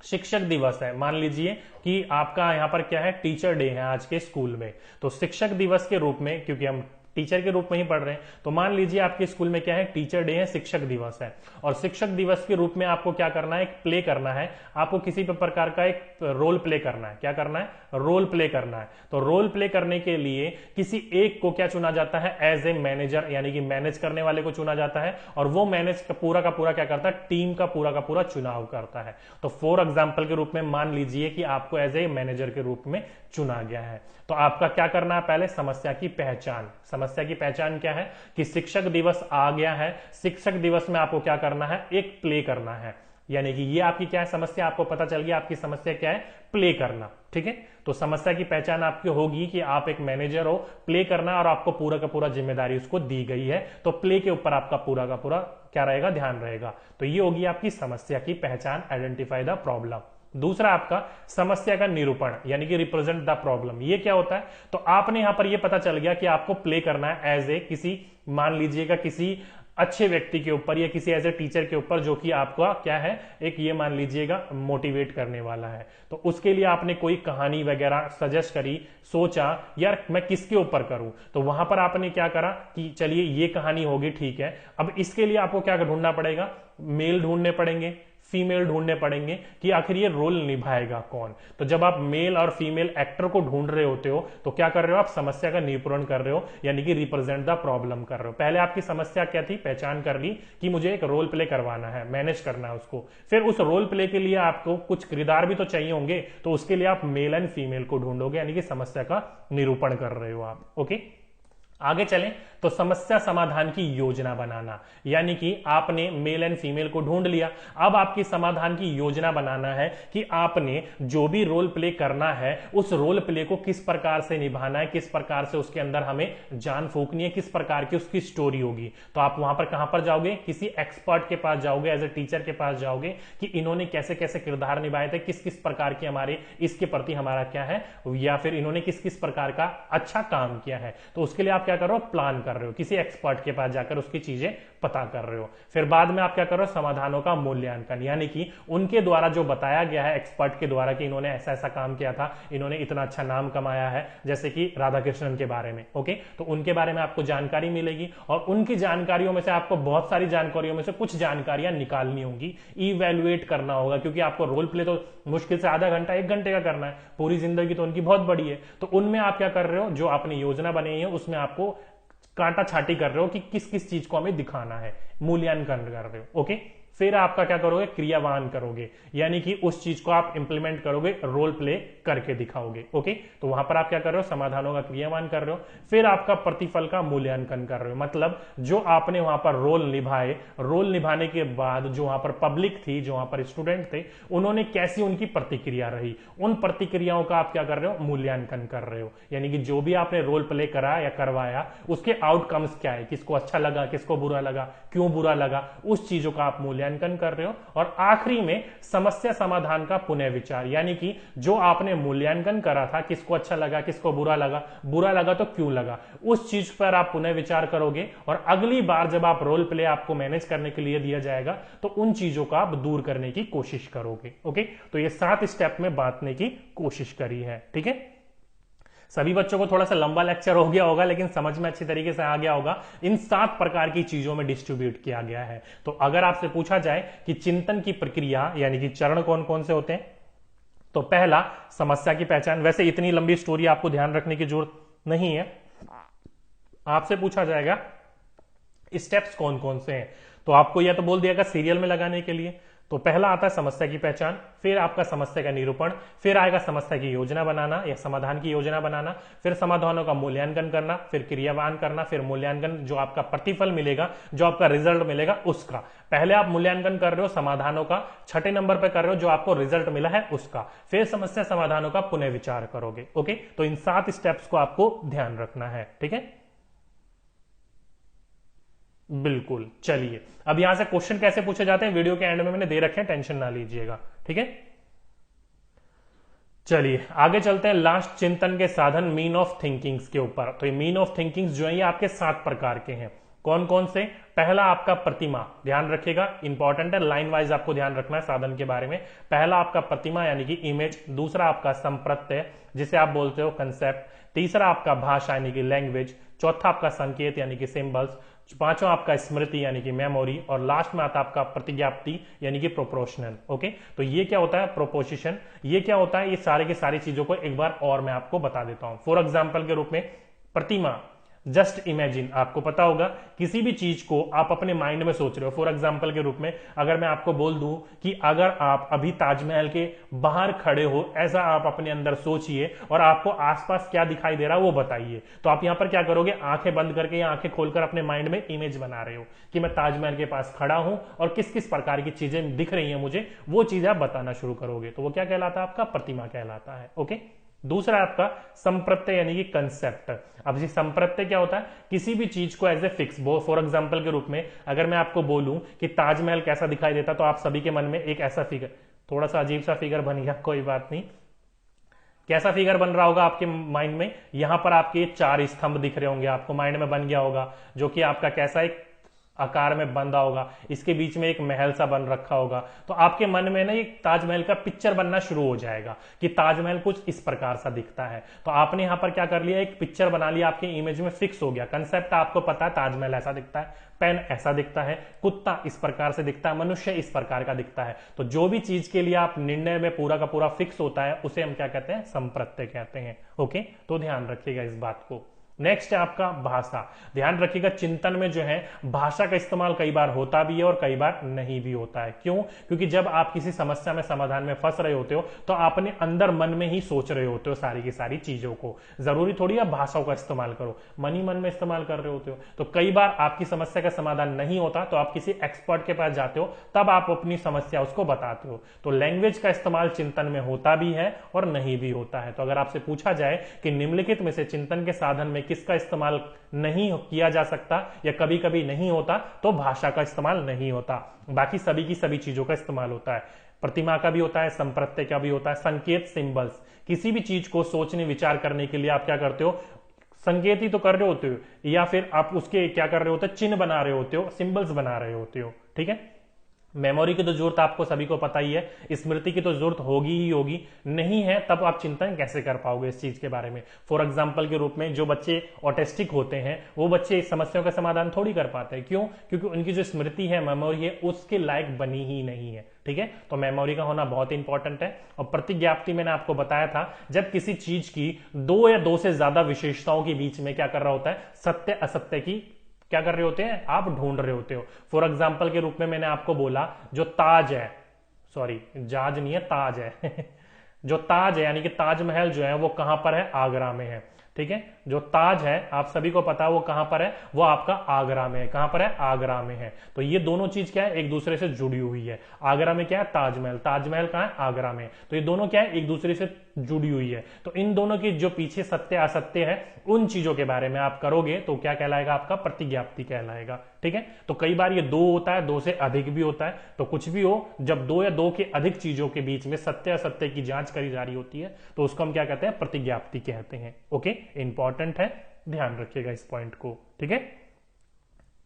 शिक्षक दिवस है। मान लीजिए कि आपका यहां पर क्या है, टीचर डे है आज के स्कूल में। तो शिक्षक दिवस के रूप में, क्योंकि हम टीचर के रूप में ही पढ़ रहे हैं। तो मान लीजिए आपके स्कूल में क्या है, टीचर डे है, शिक्षक दिवस है, और शिक्षक दिवस के रूप में आपको क्या करना है, एक प्ले करना है, आपको किसी भी प्रकार का एक रोल प्ले करना है। क्या करना है, रोल प्ले करना है। तो रोल प्ले करने के लिए किसी एक को क्या चुना जाता है, एज ए मैनेजर, यानी कि मैनेज करने वाले को चुना जाता है, और वो मैनेज का पूरा क्या करता है, टीम का पूरा चुनाव करता है। तो फॉर एग्जाम्पल के रूप में मान लीजिए कि आपको एज ए मैनेजर के रूप में चुना गया है। तो आपका क्या करना है, पहले समस्या की पहचान। समस्या की पहचान क्या है कि शिक्षक दिवस आ गया है, शिक्षक दिवस में आपको क्या करना है, एक प्ले करना है। यानी कि ये आपकी क्या है समस्या, आपको पता चल गया आपकी समस्या क्या है, प्ले करना। ठीक है, तो समस्या की पहचान आपकी होगी कि आप एक मैनेजर हो, प्ले करना, और आपको पूरा का पूरा जिम्मेदारी उसको दी गई है। तो प्ले के ऊपर आपका पूरा क्या रहेगा, ध्यान रहेगा। तो ये होगी आपकी समस्या की पहचान, आइडेंटिफाई द प्रॉब्लम। दूसरा आपका समस्या का निरूपण, यानी कि रिप्रेजेंट द प्रॉब्लम। ये क्या होता है, तो आपने यहां पर ये पता चल गया कि आपको प्ले करना है एज ए किसी, मान लीजिएगा किसी अच्छे व्यक्ति के ऊपर, या किसी एज ए टीचर के ऊपर, जो कि आपका क्या है, एक ये मान लीजिएगा मोटिवेट करने वाला है। तो उसके लिए आपने कोई कहानी वगैरह सजेस्ट करी, सोचा यार मैं किसके ऊपर करूं, तो वहां पर आपने क्या करा कि चलिए ये कहानी होगी, ठीक है। अब इसके लिए आपको क्या ढूंढना पड़ेगा, मेल ढूंढने पड़ेंगे, फीमेल ढूंढने पड़ेंगे, कि आखिर ये रोल निभाएगा कौन। तो जब आप मेल और फीमेल एक्टर को ढूंढ रहे होते हो तो क्या कर रहे हो, आप समस्या का निरूपण कर रहे हो, यानी कि रिप्रेजेंट द प्रॉब्लम कर रहे हो। पहले आपकी समस्या क्या थी, पहचान कर ली कि मुझे एक रोल प्ले करवाना है, मैनेज करना है उसको। फिर उस रोल प्ले के लिए आपको कुछ किरदार भी तो चाहिए होंगे, तो उसके लिए आप मेल एंड फीमेल को ढूंढोगे, यानी कि समस्या का निरूपण कर रहे हो आप। ओके, आगे चलें तो समस्या समाधान की योजना बनाना, यानी कि आपने मेल एंड फीमेल को ढूंढ लिया। अब आपकी समाधान की योजना बनाना है कि आपने जो भी रोल प्ले करना है उस रोल प्ले को किस प्रकार से निभाना है, किस प्रकार से उसके अंदर हमें जान फूकनी है, किस प्रकार की उसकी स्टोरी होगी। तो आप वहां पर कहां पर जाओगे, किसी एक्सपर्ट के पास जाओगे, एज ए टीचर के पास जाओगे कि इन्होंने कैसे कैसे किरदार निभाए थे, किस किस प्रकार की हमारे इसके प्रति हमारा क्या है, या फिर इन्होंने किस किस प्रकार का अच्छा काम किया है। तो उसके लिए आप क्या करो, प्लान कर रहे हो, किसी एक्सपर्ट के पास जाकर उसकी चीजें पता कर रहे हो। फिर बाद में आप क्या कर रहे हो, समाधानों का मूल्यांकन, यानी कि उनके द्वारा जो बताया गया है एक्सपर्ट के द्वारा कि इन्होंने ऐसा ऐसा काम किया था, इन्होंने इतना अच्छा नाम कमाया है, जैसे कि राधा कृष्णन के बारे में। ओके, तो उनके बारे में आपको जानकारी मिलेगी, और उनकी जानकारियों में से आपको बहुत सारी जानकारियों में से कुछ जानकारियां निकालनी होंगी, इवैल्यूएट करना होगा, क्योंकि आपको रोल प्ले तो मुश्किल से आधा घंटा 1 घंटे का करना है, पूरी जिंदगी तो उनकी बहुत बड़ी है। तो उनमें आप क्या कर रहे हो, जो आपने योजना बनाई है उसमें आपको कांटा छाटी कर रहे हो कि किस किस चीज को हमें दिखाना है, मूल्यांकन कर रहे हो। ओके, फिर आपका क्या करोगे, क्रियावान करोगे, यानी कि उस चीज को आप इंप्लीमेंट करोगे, रोल प्ले करके दिखाओगे। ओके, तो वहां पर आप क्या कर रहे हो, समाधानों का क्रियावान कर रहे हो। फिर आपका प्रतिफल का मूल्यांकन कर रहे हो, मतलब जो आपने वहां पर रोल निभाए, रोल निभाने के बाद जो वहां पर पब्लिक थी, जो वहां पर स्टूडेंट थे, उन्होंने कैसी उनकी प्रतिक्रिया रही, उन प्रतिक्रियाओं का आप क्या कर रहे हो, मूल्यांकन कर रहे हो। यानी कि जो भी आपने रोल प्ले करा या करवाया उसके आउटकम्स क्या है, किसको अच्छा लगा, किसको बुरा लगा, क्यों बुरा लगा, उस चीजों का आप मूल्यांकन कर रहे हो। और आखिरी में समस्या समाधान का पुनः विचार, यानी कि जो आपने मूल्यांकन करा था, किसको अच्छा लगा, किसको बुरा लगा तो क्यों लगा, उस चीज पर आप पुनः विचार करोगे। और अगली बार जब आप रोल प्ले आपको मैनेज करने के लिए दिया जाएगा तो उन चीजों का आप दूर करने की कोशिश करोगे। ओके, तो ये 7 स्टेप में बांटने की कोशिश करी है। ठीक है, सभी बच्चों को थोड़ा सा लंबा लेक्चर हो गया होगा, लेकिन समझ में अच्छी तरीके से आ गया होगा। इन 7 प्रकार की चीजों में डिस्ट्रीब्यूट किया गया है। तो अगर आपसे पूछा जाए कि चिंतन की प्रक्रिया यानी कि चरण कौन कौन से होते हैं, तो पहला समस्या की पहचान। वैसे इतनी लंबी स्टोरी आपको ध्यान रखने की जरूरत नहीं है, आपसे पूछा जाएगा स्टेप्स कौन कौन से हैं, तो आपको यह तो बोल दिया सीरियल में लगाने के लिए। तो पहला आता है समस्या की पहचान, फिर आपका समस्या का निरूपण, फिर आएगा समस्या की योजना बनाना या समाधान की योजना बनाना, फिर समाधानों का मूल्यांकन करना, फिर क्रियावान करना, फिर मूल्यांकन, जो आपका प्रतिफल मिलेगा, जो आपका रिजल्ट मिलेगा उसका। पहले आप मूल्यांकन कर रहे हो समाधानों का, 6ठे नंबर पर कर रहे हो जो आपको रिजल्ट मिला है उसका, फिर समस्या समाधानों का पुनः विचार करोगे। ओके, तो इन 7 स्टेप्स को आपको ध्यान रखना है। ठीक है, बिल्कुल। चलिए, अब यहां से क्वेश्चन कैसे पूछे जाते हैं वीडियो के एंड में मैंने दे रखे हैं, टेंशन ना लीजिएगा। ठीक है, चलिए आगे चलते हैं लास्ट चिंतन के साधन मीन ऑफ थिंकिंग्स के ऊपर। तो ये मीन ऑफ थिंकिंग्स जो है ये आपके 7 प्रकार के हैं। कौन कौन से, पहला आपका प्रतिमा, ध्यान रखिएगा, इंपॉर्टेंट है, लाइन वाइज आपको ध्यान रखना है साधन के बारे में। पहला आपका प्रतिमा यानी कि इमेज, दूसरा आपका संप्रत्यय जिसे आप बोलते हो कंसेप्ट, तीसरा आपका भाषा यानी कि लैंग्वेज, चौथा आपका संकेत यानी कि सिंबल्स, पांचवा आपका स्मृति यानी कि मेमोरी, और लास्ट में आता है आपका प्रतिज्ञाप्ति यानी कि प्रोपोर्शनल। ओके, तो ये क्या होता है प्रोपोजिशन, ये क्या होता है, ये सारे के सारी चीजों को एक बार और मैं आपको बता देता हूं। फॉर एग्जाम्पल के रूप में प्रतिमा, जस्ट इमेजिन, आपको पता होगा किसी भी चीज को आप अपने माइंड में सोच रहे हो। फॉर एग्जाम्पल के रूप में अगर मैं आपको बोल दूं कि अगर आप अभी ताजमहल के बाहर खड़े हो, ऐसा आप अपने अंदर सोचिए और आपको आसपास क्या दिखाई दे रहा है वो बताइए, तो आप यहां पर क्या करोगे, आंखें बंद करके या आंखें खोलकर अपने माइंड में इमेज बना रहे हो कि मैं ताजमहल के पास खड़ा हूं और किस किस प्रकार की चीजें दिख रही हैं मुझे, वो चीजें आप बताना शुरू करोगे, तो वो क्या कहलाता है, आपका प्रतिमा कहलाता है। ओके, दूसरा आपका संप्रत्यय यानी कि कंसेप्ट। अब ये संप्रत्यय क्या होता है, किसी भी चीज को as a fix, for example के रूप में अगर मैं आपको बोलूं कि ताजमहल कैसा दिखाई देता, तो आप सभी के मन में एक ऐसा फिगर, थोड़ा सा अजीब सा फिगर बन गया, कोई बात नहीं, कैसा फिगर बन रहा होगा आपके माइंड में, यहां पर आपके 4 स्तंभ दिख रहे होंगे, आपको माइंड में बन गया होगा, जो कि आपका कैसा एक आकार में बंधा होगा, इसके बीच में एक महल सा बन रखा होगा, तो आपके मन में ना एक ताजमहल का पिक्चर बनना शुरू हो जाएगा कि ताजमहल कुछ इस प्रकार सा दिखता है। तो आपने यहां पर क्या कर लिया, एक पिक्चर बना लिया, आपके इमेज में फिक्स हो गया कंसेप्ट, आपको पता है ताजमहल ऐसा दिखता है, पेन ऐसा दिखता है, कुत्ता इस प्रकार से दिखता है, मनुष्य इस प्रकार का दिखता है। तो जो भी चीज के लिए आप निर्णय में पूरा का पूरा फिक्स होता है उसे हम क्या कहते हैं, संप्रत्यय कहते हैं। ओके, तो ध्यान रखिएगा इस बात को। नेक्स्ट है आपका भाषा। ध्यान रखिएगा चिंतन में जो है भाषा का इस्तेमाल कई बार होता भी है और कई बार नहीं भी होता है। क्यों? क्योंकि जब आप किसी समस्या में समाधान में फंस रहे होते हो तो आपने अंदर मन में ही सोच रहे होते हो सारी की सारी चीजों को, जरूरी थोड़ी आप भाषाओं का इस्तेमाल करो, मन ही मन में इस्तेमाल कर रहे होते हो। तो कई बार आपकी समस्या का समाधान नहीं होता तो आप किसी एक्सपर्ट के पास जाते हो, तब आप अपनी समस्या उसको बताते हो। तो लैंग्वेज का इस्तेमाल चिंतन में होता भी है और नहीं भी होता है। तो अगर आपसे पूछा जाए कि निम्नलिखित में से चिंतन के साधन में किसका इस्तेमाल नहीं किया जा सकता या कभी कभी नहीं होता, तो भाषा का इस्तेमाल नहीं होता, बाकी सभी की सभी चीजों का इस्तेमाल होता है। प्रतिमा का भी होता है, संप्रत्यय का भी होता है, संकेत सिंबल्स, किसी भी चीज को सोचने विचार करने के लिए आप क्या करते हो, संकेत ही तो कर रहे होते हो या फिर आप उसके क्या कर रहे होते हो, चिन्ह बना रहे होते हो, सिंबल्स बना रहे होते हो। ठीक है, मेमोरी की तो जरूरत आपको सभी को पता ही है, स्मृति की तो जरूरत होगी ही होगी, नहीं है तब आप चिंतन कैसे कर पाओगे इस चीज के बारे में। फॉर एग्जांपल के रूप में जो बच्चे ऑटिस्टिक होते हैं वो बच्चे इस समस्याओं का समाधान थोड़ी कर पाते हैं। क्यों? क्योंकि उनकी जो स्मृति है, मेमोरी है, उसके लायक बनी ही नहीं है। ठीक है, तो मेमोरी का होना बहुत इंपॉर्टेंट है। और प्रतिज्ञाप्ति मैंने आपको बताया था, जब किसी चीज की 2 या 2 से ज्यादा विशेषताओं के बीच में क्या कर रहा होता है, सत्य असत्य की क्या कर रहे होते हैं, आप ढूंढ रहे होते हो। फॉर एग्जाम्पल के रूप में मैंने आपको बोला जो ताज है, सॉरी जाज नहीं है, ताज है जो ताज है यानी कि ताजमहल जो है वो कहां पर है, आगरा में है। ठीक है, जो ताज है आप सभी को पता है वो कहां पर है, वो आपका आगरा में है। कहां पर है, आगरा में है। तो ये दोनों चीज क्या है, एक दूसरे से जुड़ी हुई है। आगरा में क्या है, ताजमहल, ताजमहल कहां है, आगरा में। तो ये दोनों क्या है, एक दूसरे से जुड़ी हुई है। तो इन दोनों की जो पीछे सत्य असत्य है उन चीजों के बारे में आप करोगे तो क्या कहलाएगा, आपका प्रतिज्ञाप्ति कहलाएगा। ठीक है, तो कई बार ये 2 होता है, 2 से अधिक भी होता है। तो कुछ भी हो, जब 2 या 2 के अधिक चीजों के बीच में सत्य असत्य की जांच करी जा रही होती है तो उसको हम क्या कहते हैं, प्रतिज्ञाप्ति कहते हैं। ओके, इंपॉर्टेंट है, ध्यान रखिएगा इस पॉइंट को। ठीक है,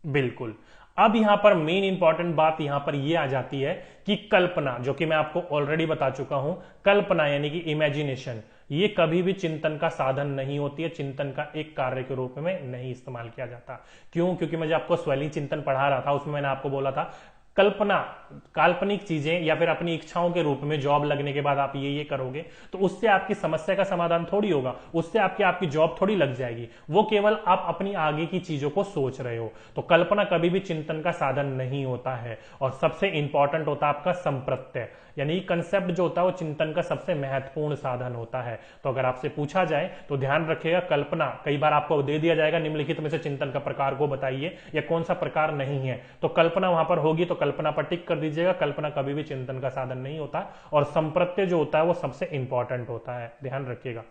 बिल्कुल। अब यहां पर मेन इंपॉर्टेंट बात यहां पर यह आ जाती है कि कल्पना, जो कि मैं आपको ऑलरेडी बता चुका हूं, कल्पना यानी कि इमेजिनेशन, ये कभी भी चिंतन का साधन नहीं होती है, चिंतन का एक कार्य के रूप में नहीं इस्तेमाल किया जाता। क्यों? क्योंकि मैं जब आपको स्वेलिंग चिंतन पढ़ा रहा था उसमें मैंने आपको बोला था कल्पना, काल्पनिक चीजें या फिर अपनी इच्छाओं के रूप में जॉब लगने के बाद आप ये करोगे तो उससे आपकी समस्या का समाधान थोड़ी होगा, उससे आपकी जॉब थोड़ी लग जाएगी। वो केवल आप अपनी आगे की चीजों को सोच रहे हो। तो कल्पना कभी भी चिंतन का साधन नहीं होता है। और सबसे इंपॉर्टेंट होता है आपका संप्रत्यय, यानी कंसेप्ट जो होता है वो चिंतन का सबसे महत्वपूर्ण साधन होता है। तो अगर आपसे पूछा जाए तो ध्यान रखिएगा, कल्पना कई बार आपको दे दिया जाएगा निम्नलिखित में से चिंतन का प्रकार को बताइए या कौन सा प्रकार नहीं है, तो कल्पना वहां पर होगी तो कल्पना पर टिक कर दीजिएगा। कल्पना कभी भी चिंतन का साधन नहीं होता। और संप्रत्यय जो होता है वो सबसे इंपॉर्टेंट होता है, ध्यान रखिएगा।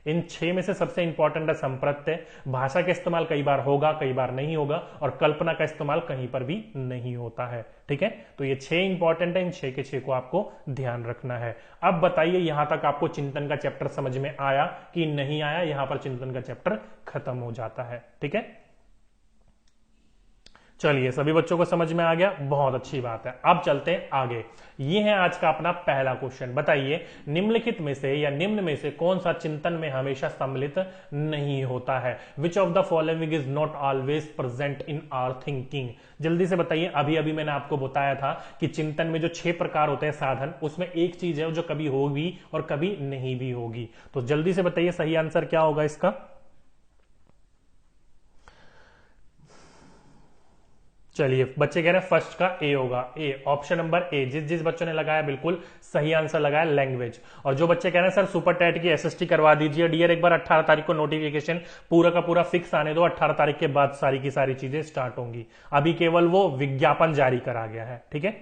इन 6 में से सबसे इंपॉर्टेंट है संप्रत्यय। भाषा का इस्तेमाल कई बार होगा, कई बार नहीं होगा, और कल्पना का इस्तेमाल कहीं पर भी नहीं होता है। ठीक है, तो ये 6 इंपॉर्टेंट है, इन 6 के 6 को आपको ध्यान रखना है। अब बताइए यहां तक आपको चिंतन का चैप्टर समझ में आया कि नहीं आया? यहां पर चिंतन का चैप्टर खत्म हो जाता है। ठीक है, चलिए, सभी बच्चों को समझ में आ गया, बहुत अच्छी बात है। अब चलते हैं आगे। ये है आज का अपना पहला क्वेश्चन। बताइए, निम्नलिखित में से या निम्न में से कौन सा चिंतन में हमेशा सम्मिलित नहीं होता है? Which of the following is not always present in our thinking? जल्दी से बताइए। अभी अभी मैंने आपको बताया था कि चिंतन में जो 6 प्रकार होते हैं साधन, उसमें एक चीज है जो कभी होगी और कभी नहीं भी होगी। तो जल्दी से बताइए सही आंसर क्या होगा इसका। चलिए, बच्चे कह रहे हैं फर्स्ट का ए होगा। ए, ऑप्शन नंबर ए। जिस जिस बच्चों ने लगाया बिल्कुल सही आंसर लगाया, लैंग्वेज। और जो बच्चे कह रहे हैं सर सुपर टैट की एसएसटी करवा दीजिए डियर, एक बार 18 तारीख को नोटिफिकेशन पूरा का पूरा फिक्स आने दो, 18 तारीख के बाद सारी की सारी चीजें स्टार्ट होंगी। अभी केवल वो विज्ञापन जारी करा गया है, ठीक है।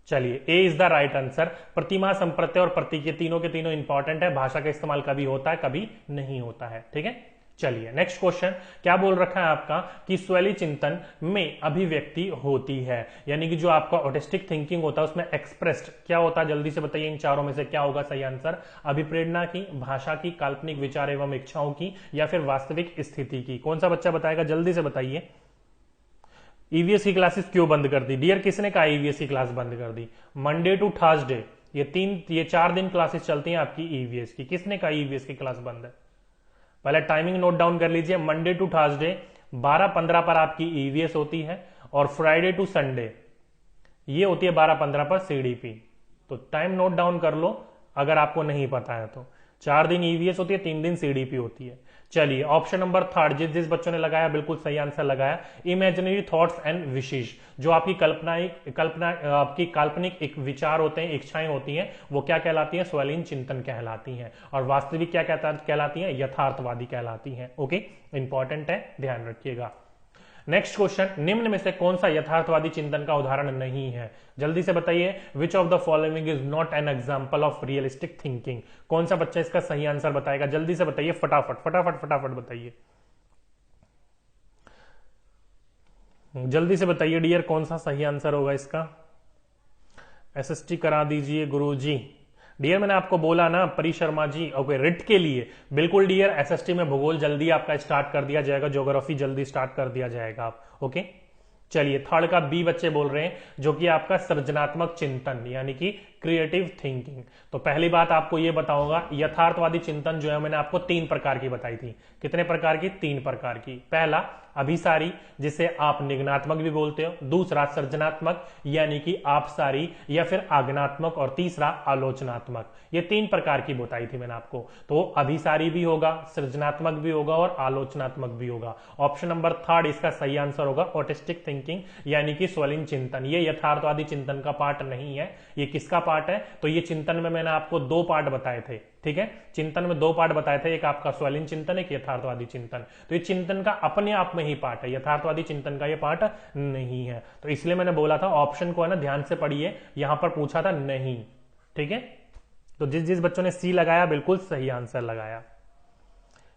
चलिए, ए इज द राइट आंसर। प्रतिमा, संप्रत्यय और प्रतीक, ये तीनों के तीनों इंपॉर्टेंट है। भाषा का इस्तेमाल कभी होता है, कभी नहीं होता है, ठीक है। चलिए, नेक्स्ट क्वेश्चन क्या बोल रखा है आपका कि स्वैली चिंतन में अभिव्यक्ति होती है, यानी कि जो आपका ऑटिस्टिक थिंकिंग होता है उसमें एक्सप्रेस्ड क्या होता है? जल्दी से बताइए, इन चारों में से क्या होगा सही आंसर? अभिप्रेरणा की, भाषा की, काल्पनिक विचार एवं इच्छाओं की, या फिर वास्तविक स्थिति की? कौन सा बच्चा बताएगा? जल्दी से बताइए। ईवीएस की क्लासेस क्यों बंद कर दी डियर? किसने कहा ईवीएस की क्लास बंद कर दी? मंडे टू थर्सडे ये 4 दिन क्लासेस चलती हैं आपकी ईवीएस की। किसने कहा ईवीएस की क्लास बंद है? पहले टाइमिंग नोट डाउन कर लीजिए। मंडे टू थर्सडे 12:15 पर आपकी ईवीएस होती है, और फ्राइडे टू संडे ये होती है 12:15 पर सीडीपी। तो टाइम नोट डाउन कर लो अगर आपको नहीं पता है तो। 4 दिन ईवीएस होती है, 3 दिन सीडीपी होती है। चलिए, ऑप्शन नंबर थर्ड, जिस जिस बच्चों ने लगाया बिल्कुल सही आंसर लगाया। इमेजिनरी थॉट्स एंड विशेष, जो आपकी कल्पना आपकी काल्पनिक एक विचार होते हैं, इच्छाएं होती हैं, वो क्या कहलाती हैं? स्वैलीन चिंतन कहलाती हैं। और वास्तविक क्या कहलाती हैं? यथार्थवादी कहलाती हैं। ओके, इंपॉर्टेंट है, ध्यान रखिएगा। नेक्स्ट क्वेश्चन, निम्न में से कौन सा यथार्थवादी चिंतन का उदाहरण नहीं है? जल्दी से बताइए। विच of the following is not an example of realistic thinking? कौन सा बच्चा इसका सही आंसर बताएगा? जल्दी से बताइए, फटाफट फटाफट फटाफट बताइए, जल्दी से बताइए डियर, कौन सा सही आंसर होगा इसका? एसएसटी करा दीजिए गुरुजी। डियर मैंने आपको बोला ना परी शर्मा जी, ओके, रिट के लिए बिल्कुल डियर। एसएसटी में भूगोल जल्दी आपका स्टार्ट कर दिया जाएगा, ज्योग्राफी जल्दी स्टार्ट कर दिया जाएगा आप, ओके। चलिए, थर्ड का बी बच्चे बोल रहे हैं, जो कि आपका सृजनात्मक चिंतन यानी कि क्रिएटिव थिंकिंग। तो पहली बात आपको यह बताऊंगा, यथार्थवादी चिंतन जो है मैंने आपको 3 प्रकार की बताई थी। कितने प्रकार की? 3 प्रकार की। पहला अभिसारी, जिसे आप निगनात्मक भी बोलते हो। दूसरा सृजनात्मक यानी कि आपसारी या फिर आगनात्मक, और तीसरा आलोचनात्मक। ये 3 प्रकार की बताई थी मैंने आपको। तो अभिसारी भी होगा, सृजनात्मक भी होगा और आलोचनात्मक भी होगा। ऑप्शन नंबर थर्ड इसका सही आंसर होगा, ऑटिस्टिक थिंकिंग यानी कि स्वैलीन चिंतन। ये यथार्थवादी चिंतन का पार्ट नहीं है। ये किसका पार्ट है? तो ये चिंतन में मैंने आपको 2 पार्ट बताए थे, ठीक है। चिंतन में 2 पार्ट बताए थे, एक आपका स्वैलीन चिंतन, एक यथार्थवादी चिंतन। तो ये चिंतन का अपने आप में ही पार्ट है, यथार्थवादी चिंतन का ये पार्ट नहीं है। तो इसलिए मैंने बोला था ऑप्शन को है ना ध्यान से पढ़िए, यहां पर पूछा था नहीं, ठीक है। तो जिस जिस बच्चों ने सी लगाया बिल्कुल सही आंसर लगाया।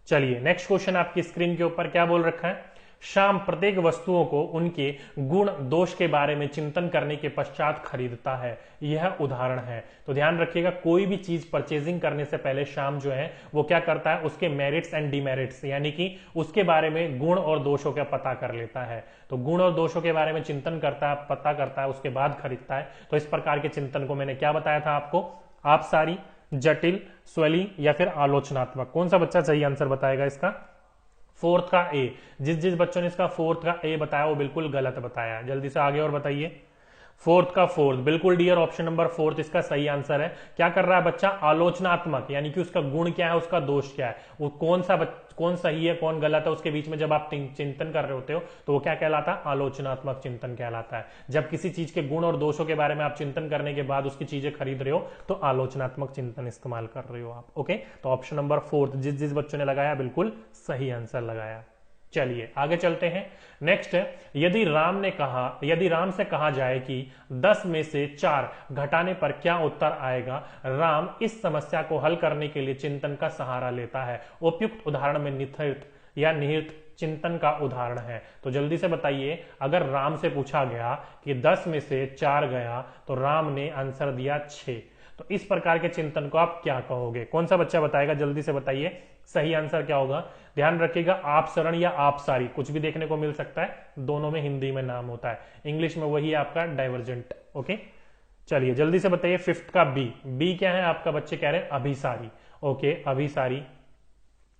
चलिए, नेक्स्ट क्वेश्चन आपकी स्क्रीन के ऊपर क्या बोल रखा है? श्याम प्रत्येक वस्तुओं को उनके गुण दोष के बारे में चिंतन करने के पश्चात खरीदता है। यह उदाहरण है। तो ध्यान रखिएगा, कोई भी चीज परचेजिंग करने से पहले श्याम जो है वो क्या करता है? उसके मेरिट्स एंड डिमेरिट्स यानी कि उसके बारे में गुण और दोषों का पता कर लेता है। तो गुण और दोषों के बारे में चिंतन करता है, पता करता है, उसके बाद खरीदता है। तो इस प्रकार के चिंतन को मैंने क्या बताया था आपको? आपसारी, जटिल, स्वैली या फिर आलोचनात्मक। कौन सा बच्चा सही आंसर बताएगा इसका? फोर्थ का ए। जिस जिस बच्चों ने इसका फोर्थ का ए बताया वो बिल्कुल गलत बताया। जल्दी से आगे और बताइए। फोर्थ का फोर्थ बिल्कुल डियर, ऑप्शन नंबर फोर्थ इसका सही आंसर है। क्या कर रहा है बच्चा? आलोचनात्मक, यानी कि उसका गुण क्या है, उसका दोष क्या है, वो कौन सही है कौन गलत है, उसके बीच में जब आप चिंतन कर रहे होते हो तो वो क्या कहलाता है? आलोचनात्मक चिंतन कहलाता है। जब किसी चीज के गुण और दोषों के बारे में आप चिंतन करने के बाद उसकी चीजें खरीद रहे हो तो आलोचनात्मक चिंतन इस्तेमाल कर रहे हो आप, ओके। तो ऑप्शन नंबर फोर्थ जिस जिस बच्चों ने लगाया बिल्कुल सही आंसर लगाया। चलिए आगे चलते हैं। नेक्स्ट है, यदि राम से कहा जाए कि 10 में से 4 घटाने पर क्या उत्तर आएगा? राम इस समस्या को हल करने के लिए चिंतन का सहारा लेता है। उपयुक्त उदाहरण में निहित या निहित चिंतन का उदाहरण है। तो जल्दी से बताइए, अगर राम से पूछा गया कि 10 में से 4 गया तो राम ने आंसर दिया 6। तो इस प्रकार के चिंतन को आप क्या कहोगे? कौन सा बच्चा बताएगा? जल्दी से बताइए सही आंसर क्या होगा। ध्यान रखिएगा, आपसरण या आपसारी कुछ भी देखने को मिल सकता है, दोनों में हिंदी में नाम होता है, इंग्लिश में वही है आपका डाइवर्जेंट। ओके, चलिए जल्दी से बताइए फिफ्थ का बी। बी क्या है आपका? बच्चे कह रहे हैं अभिसारी। ओके, अभिसारी,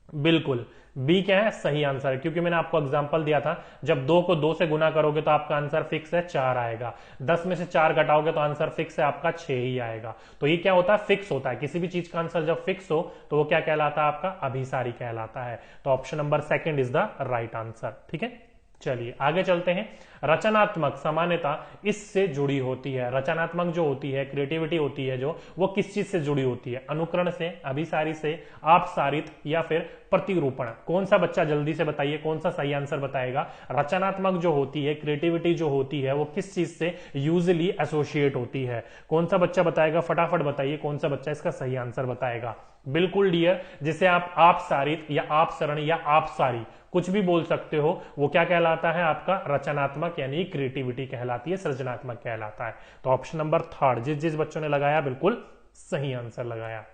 बिल्कुल बी क्या है? सही आंसर है, क्योंकि मैंने आपको एग्जांपल दिया था, जब 2 को 2 से गुना करोगे तो आपका आंसर फिक्स है 4 आएगा, 10 में से 4 घटाओगे तो आंसर फिक्स है आपका 6 ही आएगा। तो ये क्या होता है? फिक्स होता है। किसी भी चीज का आंसर जब फिक्स हो तो वो क्या कहलाता है? आपका अभिसारी कहलाता है। तो option number second is the right answer. ठीक है, चलिए आगे चलते हैं। रचनात्मक सामान्यता इससे जुड़ी होती है। रचनात्मक जो होती है, क्रिएटिविटी होती है जो, वो किस चीज से जुड़ी होती है? अनुकरण से, अभिसारी से, आपसारित या फिर प्रतिरूपण? कौन सा बच्चा जल्दी से बताइए कौन सा सही आंसर बताएगा? रचनात्मक जो होती है, क्रिएटिविटी जो होती है, वो किस चीज से यूजुअली एसोसिएट होती है? कौन सा बच्चा बताएगा? फटाफट बताइए कौन सा बच्चा इसका सही आंसर बताएगा। बिल्कुल डियर, जिसे आप आपसारित या आपसरण या आपसारी कुछ भी बोल सकते हो, वो क्या कहलाता है? आपका रचनात्मक यानी क्रिएटिविटी कहलाती है, सृजनात्मक कहलाता है। तो ऑप्शन नंबर थर्ड, जिस जिस बच्चों ने लगाया बिल्कुल सही आंसर लगाया।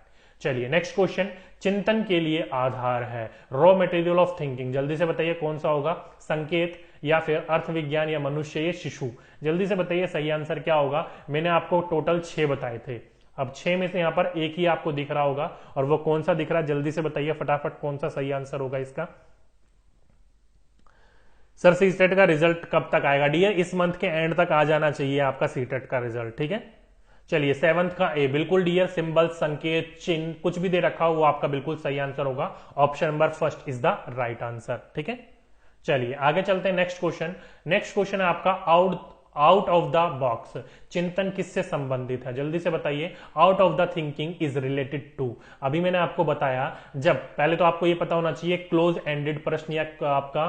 चलिए नेक्स्ट क्वेश्चन, चिंतन के लिए आधार है, रॉ मटेरियल ऑफ थिंकिंग। जल्दी से बताइए कौन सा होगा? संकेत या फिर अर्थ विज्ञान या मनुष्य या शिशु? जल्दी से बताइए सही आंसर क्या होगा। मैंने आपको टोटल 6 बताए थे, अब 6 में से यहां पर एक ही आपको दिख रहा होगा, और वो कौन सा दिख रहा है? जल्दी से बताइए फटाफट कौन सा सही आंसर होगा इसका। सर सीटेट का रिजल्ट कब तक आएगा? डियर इस मंथ के एंड तक आ जाना चाहिए आपका सीटेट का रिजल्ट। ठीक है, चलिए 7th का ए, बिल्कुल डियर, सिंबल, संकेत, चिन्ह कुछ भी दे रखा हो वो आपका बिल्कुल सही आंसर होगा। Option number first is the right answer. ठीक है, चलिए आगे चलते हैं। नेक्स्ट क्वेश्चन, नेक्स्ट क्वेश्चन है आपका आउट ऑफ द बॉक्स। चिंतन किससे संबंधित है? जल्दी से बताइए। Out of the thinking is related to, अभी मैंने आपको बताया, जब पहले तो आपको यह पता होना चाहिए क्लोज एंडेड प्रश्न या आपका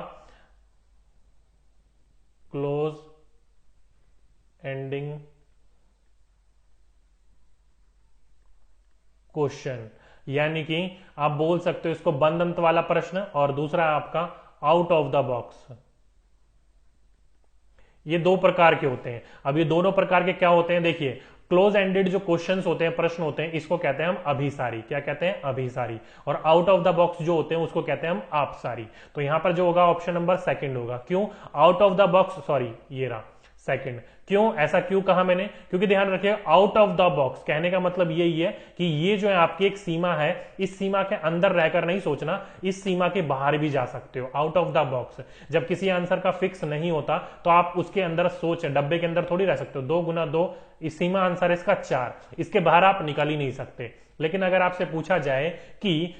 क्लोज एंडिंग क्वेश्चन, यानी कि आप बोल सकते हो इसको बंद अंत वाला प्रश्न, और दूसरा आपका आउट ऑफ द बॉक्स। ये 2 प्रकार के होते हैं। अब ये दोनों प्रकार के क्या होते हैं? देखिए, क्लोज एंडेड जो क्वेश्चंस होते हैं, प्रश्न होते हैं, इसको कहते हैं हम अभिसारी। क्या कहते हैं? अभिसारी। और आउट ऑफ द बॉक्स जो होते हैं उसको कहते हैं हम आपसारी। तो यहां पर जो होगा ऑप्शन नंबर सेकंड होगा। क्यों? Out of the box, sorry ये रहा सेकंड। क्यों ऐसा क्यों कहा मैंने? क्योंकि ध्यान रखिए, आउट ऑफ द बॉक्स कहने का मतलब यही है कि ये जो है आपकी एक सीमा है, इस सीमा के अंदर रहकर नहीं सोचना, इस सीमा के बाहर भी जा सकते हो। आउट ऑफ द बॉक्स, जब किसी आंसर का फिक्स नहीं होता तो आप उसके अंदर सोच, डब्बे के अंदर थोड़ी रह सकते हो। 2 गुना 2, इस सीमा आंसर इसका 4, इसके बाहर आप निकल ही नहीं सकते। लेकिन अगर आपसे पूछा जाए कि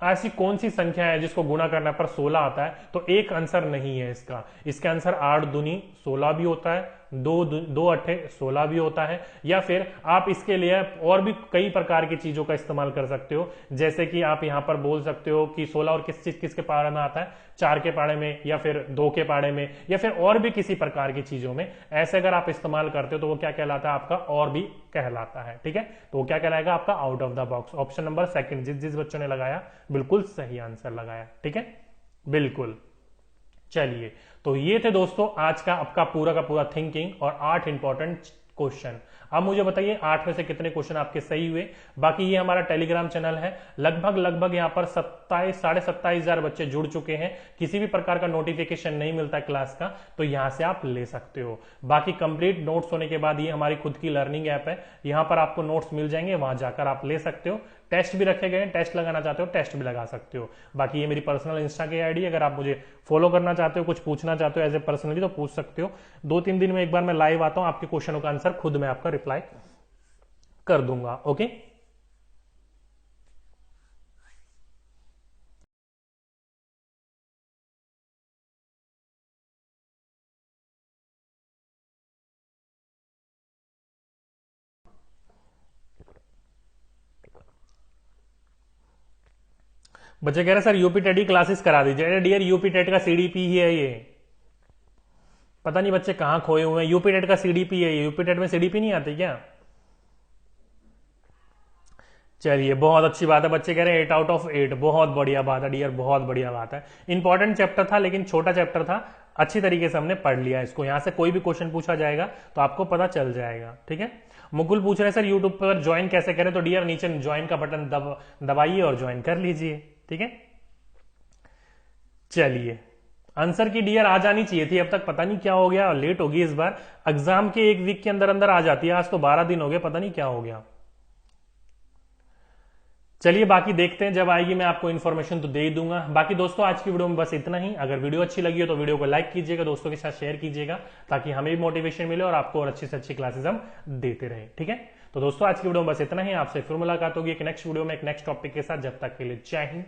ऐसी कौन सी संख्या है जिसको गुणा करने पर 16 आता है, तो एक आंसर नहीं है इसका। इसका आंसर 8 दूनी 16 भी होता है, 2 अट्ठे 16 भी होता है, या फिर आप इसके लिए और भी कई प्रकार की चीजों का इस्तेमाल कर सकते हो। जैसे कि आप यहां पर बोल सकते हो कि 16 और किसके पाड़े में आता है? 4 के पाड़े में, या फिर 2 के पाड़े में, या फिर और भी किसी प्रकार की चीजों में। ऐसे अगर आप इस्तेमाल करते हो तो वो क्या कहलाता है? आपका और भी कहलाता है। ठीक है, तो वो क्या कहलाएगा? आपका out of the box. Option number second, जिस जिस बच्चों ने लगाया बिल्कुल सही आंसर लगाया। ठीक है, बिल्कुल। चलिए, तो ये थे दोस्तों आज का आपका पूरा का पूरा थिंकिंग और 8 इंपॉर्टेंट क्वेश्चन। अब मुझे बताइए 8 में से कितने क्वेश्चन आपके सही हुए। बाकी ये हमारा टेलीग्राम चैनल है, लगभग यहाँ पर 27,000 बच्चे जुड़ चुके हैं। किसी भी प्रकार का नोटिफिकेशन नहीं मिलता क्लास का, तो यहां से आप ले सकते हो। बाकी कंप्लीट नोट्स होने के बाद ये हमारी खुद की लर्निंग ऐप है, यहां पर आपको नोट्स मिल जाएंगे, वहां जाकर आप ले सकते हो। टेस्ट भी रखे गए, टेस्ट लगाना चाहते हो टेस्ट भी लगा सकते हो। बाकी ये मेरी पर्सनल इंस्टा की आईडी, अगर आप मुझे फॉलो करना चाहते हो, कुछ पूछना चाहते हो एज ए पर्सनली, तो पूछ सकते हो। 2-3 दिन में एक बार मैं लाइव आता हूं, आपके क्वेश्चनों का आंसर खुद मैं आपका रिप्लाई कर दूंगा। ओके, बच्चे कह रहे सर यूपी टेट की क्लासेस करा दीजिए। डियर यूपी टेट का सीडीपी ही है ये, पता नहीं बच्चे कहां खोए हुए हैं। यूपी टेट का सीडीपी है, यूपी टेट में सीडीपी नहीं आती क्या? चलिए बहुत अच्छी बात है, बच्चे कह रहे हैं 8 आउट ऑफ 8, बहुत बढ़िया बात है डियर, बहुत बढ़िया बात है। इंपॉर्टेंट चैप्टर था लेकिन छोटा चैप्टर था, अच्छी तरीके से हमने पढ़ लिया इसको। यहां से कोई भी क्वेश्चन पूछा जाएगा तो आपको पता चल जाएगा। ठीक है, मुकुल पूछ रहे हैं सर यूट्यूब पर ज्वाइन कैसे करें, तो डियर नीचे ज्वाइन का बटन दबाइए और ज्वाइन कर लीजिए, ठीक है। चलिए आंसर की डियर आ जानी चाहिए थी, अब तक पता नहीं क्या हो गया, लेट होगी इस बार। एग्जाम के एक वीक के अंदर अंदर आ जाती है, आज तो 12 दिन हो गए, पता नहीं क्या हो गया। चलिए बाकी देखते हैं, जब आएगी मैं आपको इन्फॉर्मेशन तो दे ही दूंगा। बाकी दोस्तों आज की वीडियो में बस इतना ही। अगर वीडियो अच्छी लगी हो तो वीडियो को लाइक कीजिएगा, दोस्तों के साथ शेयर कीजिएगा, ताकि हमें भी मोटिवेशन मिले और आपको और अच्छी से अच्छी क्लासेस हम देते रहे, ठीक है। तो दोस्तों आज की वीडियो में बस इतना ही, आपसे फिर मुलाकात होगी एक नेक्स्ट वीडियो में एक नेक्स्ट टॉपिक के साथ। जब तक के लिए जय हिंद।